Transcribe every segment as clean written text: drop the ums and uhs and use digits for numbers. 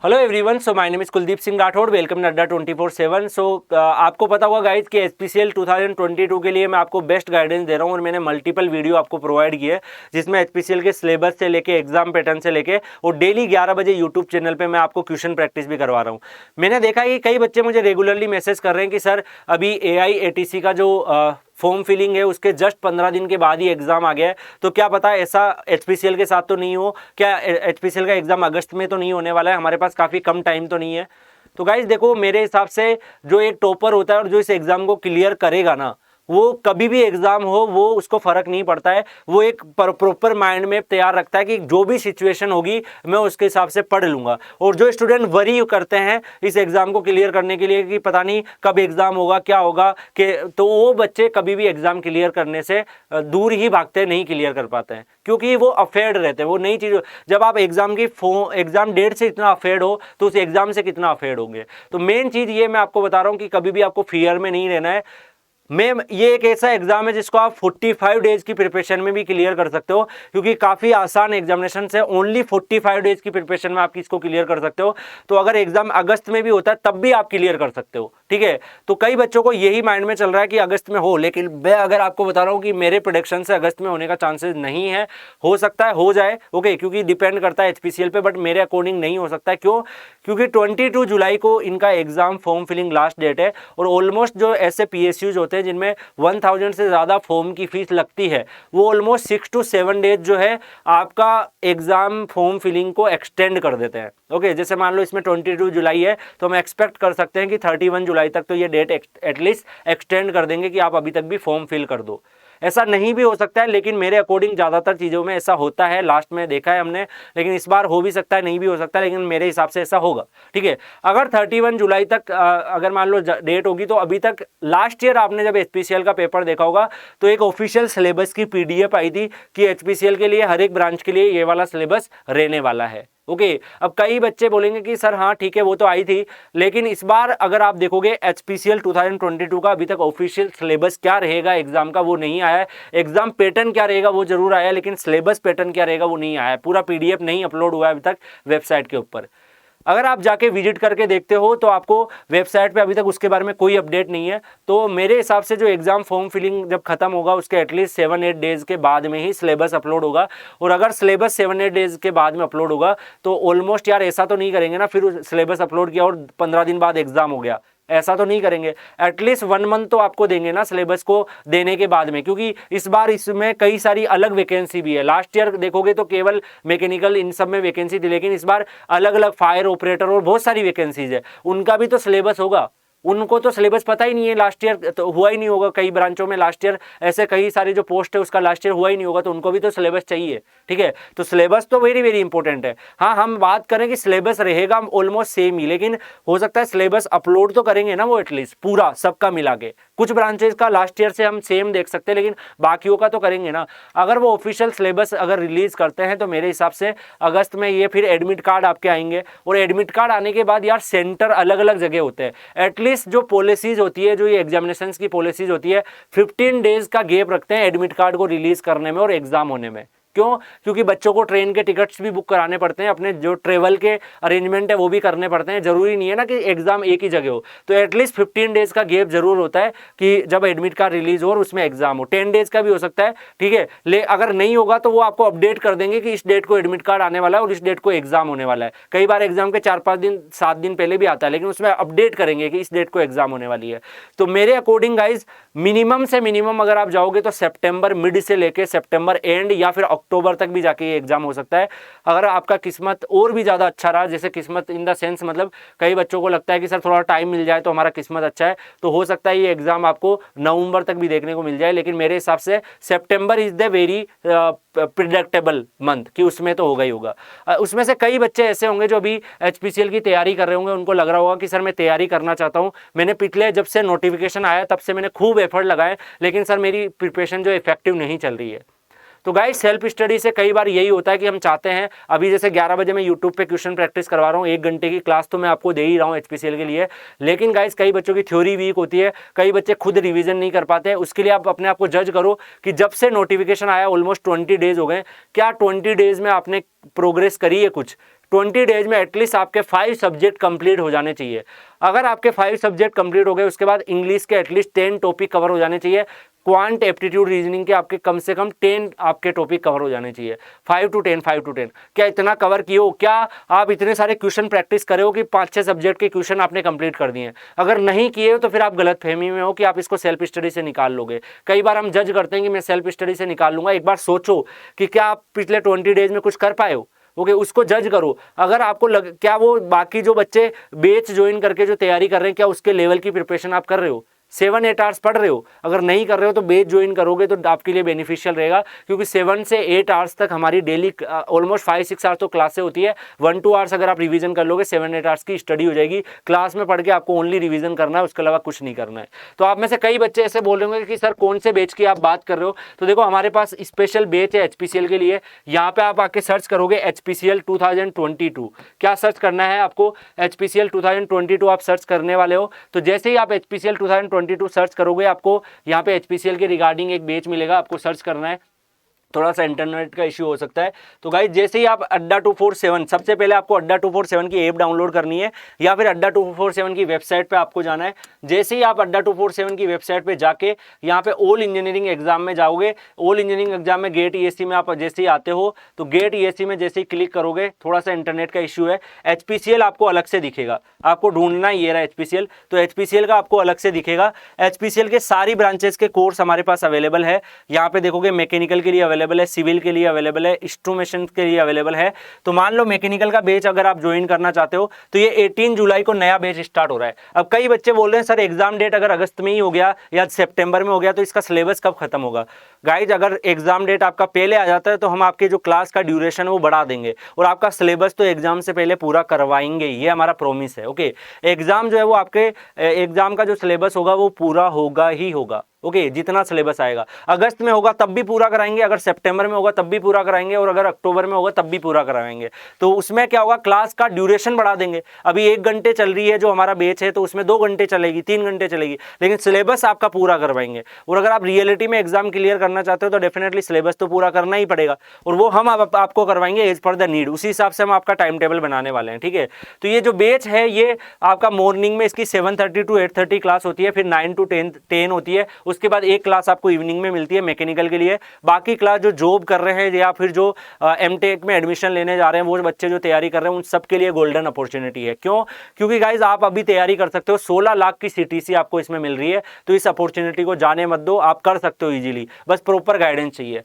Hello everyone, so my name is Kuldeep Singh Rathore. Welcome अड्डा 24/7। आपको पता होगा गाइज कि एचपीसीएल 2022 के लिए मैं आपको बेस्ट गाइडेंस दे रहा हूँ और मैंने मल्टीपल वीडियो आपको प्रोवाइड किए जिसमें एचपीसीएल के सिलेबस से लेके एग्जाम पैटर्न से लेके और डेली 11 बजे यूट्यूब चैनल पे मैं आपको क्वेश्चन प्रैक्टिस भी करवा रहा हूँ। मैंने देखा कि कई बच्चे मुझे रेगुलरली मैसेज कर रहे हैं कि सर अभी AIATC का जो फॉर्म फिलिंग है उसके जस्ट 15 दिन के बाद ही एग्जाम आ गया है, तो क्या पता ऐसा एचपीसीएल के साथ तो नहीं हो। क्या एचपीसीएल का एग्जाम अगस्त में तो नहीं होने वाला है? हमारे पास काफ़ी कम टाइम तो नहीं है। तो गाइज देखो, मेरे हिसाब से जो एक टॉपर होता है और जो इस एग्जाम को क्लियर करेगा ना, वो कभी भी एग्जाम हो वो उसको फर्क नहीं पड़ता है। वो एक प्रॉपर माइंड में तैयार रखता है कि जो भी सिचुएशन होगी मैं उसके हिसाब से पढ़ लूंगा। और जो स्टूडेंट वरी करते हैं इस एग्जाम को क्लियर करने के लिए कि पता नहीं कब एग्जाम होगा, क्या होगा, कि तो वो बच्चे कभी भी एग्जाम क्लियर करने से दूर ही भागते हैं, नहीं क्लियर कर पाते हैं, क्योंकि वो अफेयर्ड रहते हैं। वो नई चीज, जब आप एग्जाम डेट से इतना अफेयर्ड हो तो उस एग्जाम से कितना अफेयर्ड होंगे। तो मेन चीज ये मैं आपको बता रहा हूं कि कभी भी आपको फियर में नहीं रहना है। ये एक ऐसा एग्जाम है जिसको आप 45 डेज की प्रिपरेशन में भी क्लियर कर सकते हो, क्योंकि काफी आसान एग्जामिनेशन है। ओनली 45 डेज की प्रिपरेशन में आप इसको क्लियर कर सकते हो। तो अगर एग्जाम अगस्त में भी होता है तब भी आप क्लियर कर सकते हो, ठीक है। तो कई बच्चों को यही माइंड में चल रहा है कि अगस्त में हो, लेकिन मैं अगर आपको बता रहा हूं कि मेरे प्रेडिक्शन से अगस्त में होने का चांसेस नहीं है। हो सकता है हो जाए, ओके, क्योंकि डिपेंड करता है एचपीसीएल पे, बट मेरे अकॉर्डिंग नहीं हो सकता है। क्यों? क्योंकि 22 जुलाई को इनका exam form filling last date है और ऑलमोस्ट जो ऐसे PSUs होते हैं जिनमें 1000 से ज़्यादा फॉर्म की फीस लगती है, वो ऑलमोस्ट 6 to 7 डेज जो है आपका एग्जाम फॉर्म फिलिंग को एक्सटेंड कर देते हैं। ओके, जैसे मान लो इसमें 22 जुलाई है तो हम एक्सपेक्ट कर सकते हैं कि 31 जुलाई तक तो ये डेट एटलीस्ट एक्सटेंड कर देंगे कि आप अभी तक भी फॉर्म फिल कर दो। ऐसा नहीं भी हो सकता है, लेकिन मेरे अकॉर्डिंग ज़्यादातर चीज़ों में ऐसा होता है, लास्ट में देखा है हमने। लेकिन इस बार हो भी सकता है, नहीं भी हो सकता है, लेकिन मेरे हिसाब से ऐसा होगा, ठीक है। अगर 31 जुलाई तक अगर मान लो डेट होगी, तो अभी तक लास्ट ईयर आपने जब एचपीसीएल का पेपर देखा होगा तो एक ऑफिशियल सिलेबस की PDF आई थी कि एचपीसीएल के लिए हर एक ब्रांच के लिए ये वाला सिलेबस रहने वाला है। ओके, अब कई बच्चे बोलेंगे कि सर हाँ ठीक है वो तो आई थी, लेकिन इस बार अगर आप देखोगे एचपीसीएल 2022 का अभी तक ऑफिशियल सिलेबस क्या रहेगा एग्जाम का वो नहीं आया है। एग्जाम पैटर्न क्या रहेगा वो जरूर आया, लेकिन सिलेबस पैटर्न क्या रहेगा वो नहीं आया है। पूरा PDF नहीं अपलोड हुआ है अभी तक वेबसाइट के ऊपर। अगर आप जाके विजिट करके देखते हो तो आपको वेबसाइट पे अभी तक उसके बारे में कोई अपडेट नहीं है। तो मेरे हिसाब से जो एग्जाम फॉर्म फिलिंग जब खत्म होगा उसके एटलीस्ट 7-8 डेज के बाद में ही सिलेबस अपलोड होगा। और अगर सिलेबस 7-8 डेज के बाद में अपलोड होगा तो ऑलमोस्ट यार ऐसा तो नहीं करेंगे ना फिर सिलेबस अपलोड किया और 15 दिन बाद एग्जाम हो गया, ऐसा तो नहीं करेंगे। एटलीस्ट 1 मंथ तो आपको देंगे ना सिलेबस को देने के बाद में, क्योंकि इस बार इसमें कई सारी अलग वैकेंसी भी है। लास्ट ईयर देखोगे तो केवल मैकेनिकल इन सब में वैकेंसी थी, लेकिन इस बार अलग अलग फायर ऑपरेटर और बहुत सारी वैकेंसीज है, उनका भी तो सिलेबस होगा। उनको तो सिलेबस पता ही नहीं है, लास्ट ईयर तो हुआ ही नहीं होगा। कई ब्रांचों में लास्ट ईयर ऐसे कई सारी जो पोस्ट है उसका लास्ट ईयर हुआ ही नहीं होगा, तो उनको भी तो सिलेबस चाहिए, ठीक है। तो सिलेबस तो वेरी वेरी इंपॉर्टेंट है। हाँ, हम बात करें कि सिलेबस रहेगा ऑलमोस्ट सेम ही, लेकिन हो सकता है सिलेबस अपलोड तो करेंगे ना वो एटलीस्ट पूरा सबका मिला के। कुछ ब्रांचेस का लास्ट ईयर से हम सेम देख सकते हैं, लेकिन बाकियों का तो करेंगे ना। अगर वो ऑफिशियल सिलेबस अगर रिलीज करते हैं तो मेरे हिसाब से अगस्त में ये फिर एडमिट कार्ड आपके आएंगे, और एडमिट कार्ड आने के बाद यार सेंटर अलग अलग जगह होते हैं। एटलीस्ट जो पॉलिसीज होती है, जो ये एग्जामिनेशन की पॉलिसीज होती है, 15 डेज का गैप रखते हैं एडमिट कार्ड को रिलीज करने में और एग्जाम होने में। क्यों? क्योंकि बच्चों को ट्रेन के टिकट्स भी बुक कराने पड़ते हैं, अपने जो ट्रेवल के अरेंजमेंट है वो भी करने पड़ते हैं। जरूरी नहीं है ना कि एग्जाम एक ही जगह हो, तो एटलीस्ट 15 डेज का गैप जरूर होता है कि जब एडमिट कार्ड रिलीज हो और उसमें एग्जाम हो। 10 डेज का भी हो सकता है, ठीक है। अगर नहीं होगा तो वो आपको अपडेट कर देंगे कि इस डेट को एडमिट कार्ड आने वाला है और इस डेट को एग्जाम होने वाला है। कई बार एग्जाम के 4-5 दिन 7 दिन पहले भी आता है, लेकिन उसमें अपडेट करेंगे कि इस डेट को एग्जाम होने वाली है। तो मेरे अकॉर्डिंग गाइज मिनिमम से मिनिमम अगर आप जाओगे तो सितंबर मिड से लेके सितंबर एंड या फिर अक्टूबर तक भी जाके एग्जाम हो सकता है। अगर आपका किस्मत और भी ज्यादा अच्छा रहा, जैसे किस्मत इन द सेंस मतलब कई बच्चों को लगता है कि सर थोड़ा टाइम मिल जाए तो हमारा किस्मत अच्छा है, तो हो सकता है ये एग्जाम आपको नवंबर तक भी देखने को मिल जाए। लेकिन मेरे हिसाब से सितंबर is the very predictable month कि उसमें तो होगा ही होगा। उसमें से कई बच्चे ऐसे होंगे जो अभी एचपीसीएल की तैयारी कर रहे होंगे, उनको लग रहा होगा कि सर मैं तैयारी करना चाहता हूं, मैंने पिछले जब से नोटिफिकेशन आया तब से मैंने खूब एफर्ट लगाए, लेकिन सर मेरी प्रिपरेशन जो इफेक्टिव नहीं चल रही है। तो गाइस सेल्फ स्टडी से कई बार यही होता है कि हम चाहते हैं, अभी जैसे 11 बजे मैं यूट्यूब पे क्वेश्चन प्रैक्टिस करवा रहा हूँ, 1 घंटे की क्लास तो मैं आपको दे ही रहा हूँ एचपीसीएल के लिए, लेकिन गाइस कई बच्चों की थ्योरी वीक होती है, कई बच्चे खुद रिवीजन नहीं कर पाते हैं। उसके लिए आप अपने आप को जज करो कि जब से नोटिफिकेशन आया ऑलमोस्ट 20 डेज हो गए, क्या 20 डेज में आपने प्रोग्रेस करी है कुछ? 20 डेज में एटलीस्ट आपके 5 सब्जेक्ट कंप्लीट हो जाने चाहिए। अगर आपके 5 सब्जेक्ट कंप्लीट हो गए, उसके बाद इंग्लिश के एटलीस्ट 10 टॉपिक कवर हो जाने चाहिए, क्वांट एप्टीट्यूड रीजनिंग के आपके कम से कम 10 आपके टॉपिक कवर हो जाने चाहिए, 5 to 10। क्या इतना कवर किए हो? क्या आप इतने सारे क्वेश्चन प्रैक्टिस करे हो कि 5-6 सब्जेक्ट के क्वेश्चन आपने कंप्लीट कर दिए? अगर नहीं किए हो तो फिर आप गलत फहमी में हो कि आप इसको सेल्फ स्टडी से निकाल लोगे। कई बार हम जज करते हैं कि मैं सेल्फ स्टडी से निकाल लूंगा। एक बार सोचो कि क्या आप पिछले 20 डेज में कुछ कर पाए हो? ओके, उसको जज करो। अगर आपको क्या वो बाकी जो बच्चे बैच ज्वाइन करके जो तैयारी कर रहे हैं, क्या उसके लेवल की प्रिपरेशन आप कर रहे हो? 7-8 आवर्स पढ़ रहे हो? अगर नहीं कर रहे हो तो बैच ज्वाइन करोगे तो आपके लिए बेनिफिशियल रहेगा, क्योंकि 7 से 8 आवर्स तक हमारी डेली ऑलमोस्ट 5-6 आवर्स तो क्लासें होती है। 1-2 आवर्स अगर आप रिवीजन कर लोगे, 7-8 आवर्स की स्टडी हो जाएगी। क्लास में पढ़ के आपको ओनली रिवीजन करना है, उसके अलावा कुछ नहीं करना है। तो आप में से कई बच्चे ऐसे बोल रहे होंगे कि सर कौन से बैच की आप बात कर रहे हो? तो देखो, हमारे पास स्पेशल बैच है एचपीसीएल के लिए। यहाँ पे आप आके सर्च करोगे एचपीसीएल 2022। क्या सर्च करना है आपको? एचपीसीएल 2022 आप सर्च करने वाले हो। तो जैसे ही आप एचपीसीएल 2022 सर्च करोगे, आपको यहाँ पे एचपीसीएल के रिगार्डिंग एक बैच मिलेगा, आपको सर्च करना है। थोड़ा सा इंटरनेट का इश्यू हो सकता है। तो गाइस जैसे ही आप अड्डा 247, सबसे पहले आपको अड्डा 247 की ऐप डाउनलोड करनी है या फिर अड्डा 247 की वेबसाइट पे आपको जाना है। जैसे ही आप अड्डा 247 की वेबसाइट पे जाके यहाँ पे ऑल इंजीनियरिंग एग्जाम में जाओगे, ऑल इंजीनियरिंग एग्जाम में गेट ईएससी में आप जैसे ही आते हो तो गेट ईएससी में जैसे ही क्लिक करोगे, थोड़ा सा इंटरनेट का इश्यू है, एचपीसीएल आपको अलग से दिखेगा। आपको ढूंढना ये रहा एचपीसीएल, तो एचपीसीएल का आपको अलग से दिखेगा। एचपीसीएल के सारी ब्रांचेस के कोर्स हमारे पास अवेलेबल है। यहाँ पे देखोगे मैकेनिकल के लिए अवेलेबल है, सिविल के लिए अवेलेबल है, इंस्ट्रूमेंटेशन के लिए अवेलेबल है। तो मान लो मैकेनिकल का बैच अगर आप ज्वाइन करना चाहते हो तो ये 18 जुलाई को नया बैच स्टार्ट हो रहा है। अब कई बच्चे बोल रहे हैं सर एग्जाम डेट अगर अगस्त में ही हो गया या सितंबर में हो गया तो इसका सिलेबस कब खत्म होगा? गाइज अगर एग्जाम डेट आपका पहले आ जाता है तो हम आपके जो क्लास का ड्यूरेशन है वो बढ़ा देंगे और आपका सिलेबस तो एग्जाम से पहले पूरा करवाएंगे, ये हमारा प्रॉमिस है। ओके, एग्जाम जो है वो आपके एग्जाम का जो सिलेबस होगा वो पूरा होगा ही होगा। ओके, जितना सिलेबस आएगा अगस्त में होगा तब भी पूरा कराएंगे, अगर सितंबर में होगा तब भी पूरा कराएंगे और अगर अक्टूबर में होगा तब भी पूरा कराएंगे। तो उसमें क्या होगा, क्लास का ड्यूरेशन बढ़ा देंगे। अभी 1 घंटे चल रही है जो हमारा बैच है तो उसमें 2 घंटे चलेगी, 3 घंटे चलेगी, लेकिन सिलेबस आपका पूरा करवाएंगे। और अगर आप रियलिटी में एग्जाम क्लियर करना चाहते हो तो डेफिनेटली सिलेबस तो पूरा करना ही पड़ेगा और वो हम आपको करवाएंगे एज पर द नीड। उसी हिसाब से हम आपका टाइम टेबल बनाने वाले हैं। ठीक है, तो ये जो बैच है ये आपका मॉर्निंग में इसकी 7:30 to 8:30 क्लास होती है, फिर 9 to 10 होती है। उसके बाद एक क्लास आपको इवनिंग में मिलती है मैकेनिकल के लिए। बाकी क्लास जो जॉब कर रहे हैं या फिर जो एमटेक में एडमिशन लेने जा रहे हैं, वो बच्चे जो तैयारी कर रहे हैं, उन सब के लिए गोल्डन अपॉर्चुनिटी है। क्यों? क्योंकि गाइज आप अभी तैयारी कर सकते हो, 16 लाख की सीटीसी आपको इसमें मिल रही है। तो इस अपॉर्चुनिटी को जाने मत दो, आप कर सकते हो इजीली, बस प्रॉपर गाइडेंस चाहिए।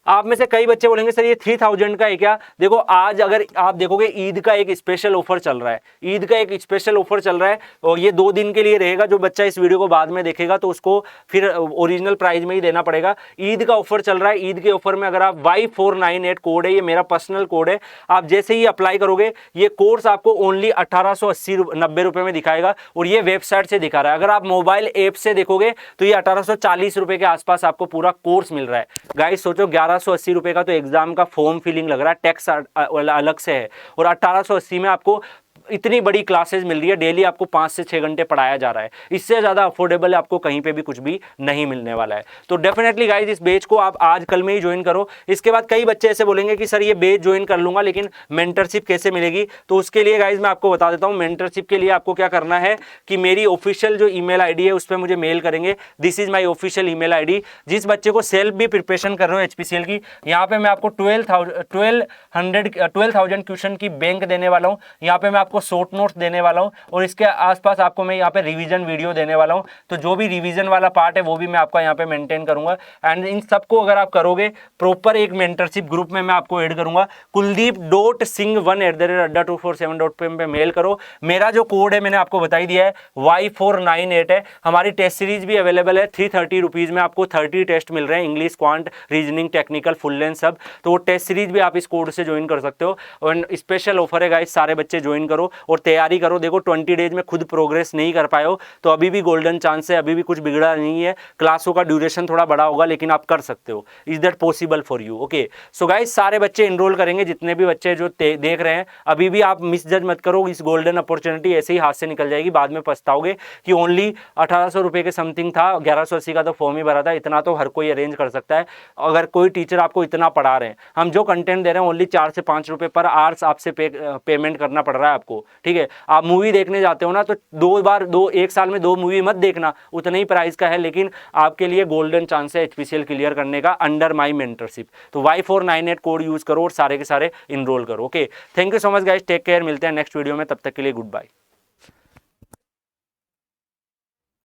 आप में से कई बच्चे बोलेंगे सर ये 3000 का है क्या? देखो, आज अगर आप देखोगे ईद का एक स्पेशल ऑफर चल रहा है, ईद का एक स्पेशल ऑफर चल रहा है और ये 2 दिन के लिए रहेगा। जो बच्चा इस वीडियो को बाद में देखेगा तो उसको फिर ओरिजिनल प्राइस में ही देना पड़ेगा। ईद का ऑफर चल रहा है। ईद के ऑफर में अगर आप Y498 कोड है, ये मेरा पर्सनल कोड है, आप जैसे ही अप्लाई करोगे ये कोर्स आपको ओनली 1880-90 रुपए में दिखाएगा और ये वेबसाइट से दिखा रहा है। अगर आप मोबाइल ऐप से देखोगे तो ये 1840 रुपए के आसपास आपको पूरा कोर्स मिल रहा है। गाइस सोचो, 1180 रुपए का तो एग्जाम का फॉर्म फिलिंग लग रहा है, टैक्स अलग से है, और 1880 में आपको इतनी बड़ी क्लासेस मिल रही है। डेली आपको 5 से 6 घंटे पढ़ाया जा रहा है। इससे ज़्यादा अफोर्डेबल आपको कहीं पे भी कुछ भी नहीं मिलने वाला है। तो डेफिनेटली गाइज इस बैच को आप आज कल में ही ज्वाइन करो। इसके बाद कई बच्चे ऐसे बोलेंगे कि सर ये बैच ज्वाइन कर लूंगा लेकिन मेंटरशिप कैसे मिलेगी? तो उसके लिए गाइज मैं आपको बता देता हूँ। मेंटरशिप के लिए आपको क्या करना है कि मेरी ऑफिशियल जो ईमेल आईडी है उस पर मुझे मेल करेंगे। This is my official email ID. जिस बच्चे को सेल्फ भी प्रिपरेशन कर रहे हो एचपीसीएल की, यहाँ पे मैं आपको 12,000 क्वेश्चन की बैंक देने वाला हूँ। यहाँ पे मैं आपको शॉर्ट नोट्स देने वाला हूँ और इसके आसपास आपको मैं यहाँ पे रिवीजन वीडियो देने वाला हूँ। तो जो भी रिवीजन वाला पार्ट है वो भी मैं आपका यहाँ पे मेंटेन करूंगा। एंड इन सबको अगर आप करोगे प्रॉपर एक मेंटरशिप ग्रुप में मैं आपको ऐड करूंगा। kuldeep.singh1@adda247.com पे मेल करो। मेरा जो कोड है मैंने आपको बताई दिया है, Y498 है। हमारी टेस्ट सीरीज भी अवेलेबल है। 330 रुपीज़ में आपको 30 टेस्ट मिल रहे हैं, English, quant, reasoning, technical, full length सब। तो वो टेस्ट सीरीज भी आप इस कोड से ज्वाइन कर सकते हो और स्पेशल ऑफर है गाइस, सारे बच्चे ज्वाइन करो। करो और तैयारी करो। देखो 20 डेज में खुद प्रोग्रेस नहीं कर पाए हो तो अभी भी गोल्डन चांस है, अभी भी कुछ बिगड़ा नहीं है। क्लासों का ड्यूरेशन थोड़ा बड़ा होगा लेकिन आप कर सकते हो। Is that possible for you? Okay, so guys सारे बच्चे इनरोल करेंगे, जितने भी बच्चे जो देख रहे हैं। अभी भी आप मिसजज मत करो, इस गोल्डन अपॉर्चुनिटी ऐसे ही हाथ से निकल जाएगी, बाद में पछताओगे कि ओनली 1800 रुपये के समथिंग था, 1180 का तो फॉर्म ही भरा था। इतना तो हर कोई अरेंज कर सकता है अगर कोई टीचर आपको इतना पढ़ा रहे हैं। हम जो कंटेंट दे रहे हैं ओनली 4 से 5 रुपये पर आवर्स आपसे पेमेंट करना पड़ रहा है आपको, ठीक है। आप मूवी देखने जाते हो ना तो एक साल में 2 मूवी मत देखना, उतने ही प्राइस का है, लेकिन आपके लिए गोल्डन चांस है HPCL क्लियर करने का अंडर माई मेंटरशिप। तो Y498 कोड यूज करो और सारे के सारे इनरोल करो। Okay, thank you so much guys, take care, मिलते हैं नेक्स्ट वीडियो में, तब तक के लिए गुड बाय।